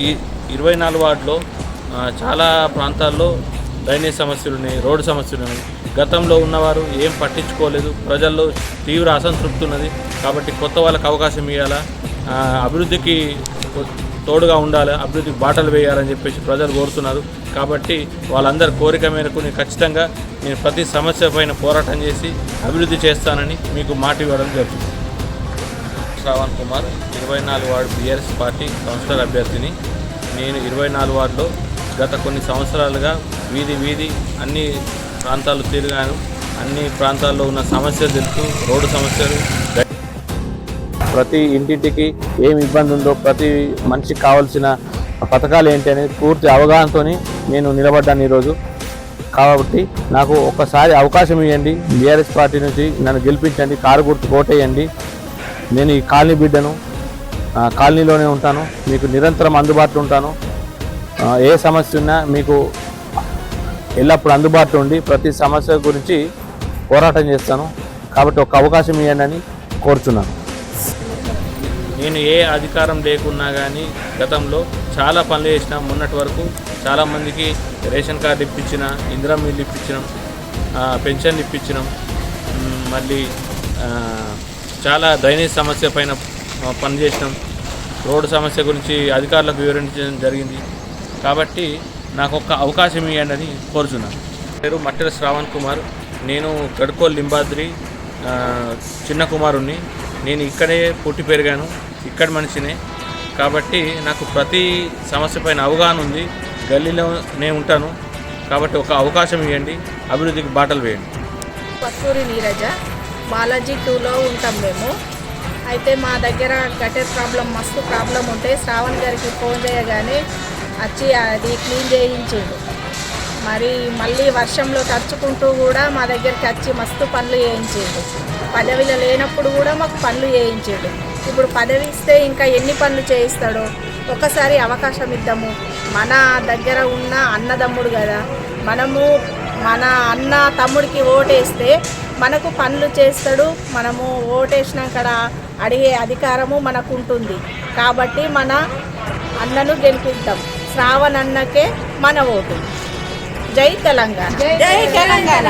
ఈ 24 వార్డులో చాలా ప్రాంతాల్లో డ్రైనేజ్ సమస్యలు ఉన్నాయి, రోడ్డు సమస్యలు ఉన్నాయి. గతంలో ఉన్నవారు ఏం పట్టించుకోలేదు. ప్రజల్లో తీవ్ర అసంతృప్తి ఉన్నది. కాబట్టి కొత్త వాళ్ళకి అవకాశం ఇవ్వాలా, అభివృద్ధికి తోడుగా ఉండాలి, అభివృద్ధికి బాటలు వేయాలని చెప్పేసి ప్రజలు కోరుతున్నారు. కాబట్టి వాళ్ళందరి కోరిక మేరకు ఖచ్చితంగా నేను ప్రతి సమస్య పైన పోరాటం చేసి అభివృద్ధి చేస్తానని మీకు మాట ఇవ్వడం జరుగుతుంది. Shravan Kumar, 24 ward BRS party councillor అభ్యర్థిని. నేను 24 వార్డులో గత కొన్ని సంవత్సరాలుగా వీధి అన్ని ప్రాంతాలు తిరిగాను. అన్ని ప్రాంతాల్లో ఉన్న సమస్యలు తెలుసు. రోడ్డు సమస్యలు, ప్రతి ఇంటింటికి ఏమి ఇబ్బంది ఉందో, ప్రతి మనిషికి కావాల్సిన పథకాలు ఏంటి అనేది పూర్తి అవగాహనతో నేను నిలబడ్డాను ఈరోజు. కాబట్టి నాకు ఒక్కసారి అవకాశం ఇవ్వండి, బీఆర్ఎస్ పార్టీ నుంచి నన్ను గెలిపించండి, కారు గుర్తు కోటేయండి. నేను ఈ కాలనీ బిడ్డను, కాలనీలోనే ఉంటాను, మీకు నిరంతరం అందుబాటులో ఉంటాను. ఏ సమస్య ఉన్నా మీకు ఎల్లప్పుడూ అందుబాటులో ఉండి ప్రతి సమస్య గురించి పోరాటం చేస్తాను. కాబట్టి ఒక అవకాశం ఇవ్వండి అని కోరుచున్నాను. నేను ఏ అధికారం లేకున్నా కానీ గతంలో చాలా పనులు చేసిన. మొన్నటి వరకు చాలామందికి రేషన్ కార్డు ఇప్పించిన, ఇందిరమ్మ ఇల్లు ఇప్పించినాం, పెన్షన్ ఇప్పించినాం. మళ్ళీ చాలా డ్రైనేజ్ సమస్య పైన పనిచేసినాం. రోడ్డు సమస్య గురించి అధికారులకు వివరించడం జరిగింది. కాబట్టి నాకు ఒక అవకాశం ఇవ్వండి అని కోరుచున్నాను. పేరు మట్టెల శ్రావణ్ కుమార్. నేను గడ్కోల్ లింబాద్రి చిన్న కుమారుణ్ణి. నేను ఇక్కడే పుట్టి పెరిగాను, ఇక్కడ మనిషినే. కాబట్టి నాకు ప్రతి సమస్య పైన అవగాహన ఉంది. గల్లీలోనే ఉంటాను. కాబట్టి ఒక అవకాశం ఇవ్వండి, అభివృద్ధికి బాటలు వేయండి. పత్తూరి నీరజ, బాలాజీ 2లో ఉంటాం మేము. అయితే మా దగ్గర గటర్ మస్తు ప్రాబ్లం ఉంటే శ్రావణ్ గారికి ఫోన్ చేయగానే వచ్చి అది క్లీన్ చేయించాడు. మరి మళ్ళీ వర్షంలో తడుచుకుంటూ కూడా మా దగ్గరికి వచ్చి మస్తు పనులు చేయించాడు. పదవిలో లేనప్పుడు కూడా మాకు పనులు చేయించాడు. ఇప్పుడు పదవి ఇస్తే ఇంకా ఎన్ని పనులు చేయిస్తాడో ఒకసారి అవకాశం ఇద్దాము. మన దగ్గర ఉన్న అన్నదమ్ముడు కదా, మనము మన అన్న తమ్ముడికి ఓటేస్తే మనకు పనులు చేస్తాడు. మనము ఓటేసినాక అడిగే అధికారము మనకు ఉంటుంది. కాబట్టి మన అన్నను గెలిపిద్దాం. శ్రావణ్ అన్నకే మన ఓటు. జై తెలంగాణ. జై తెలంగాణ.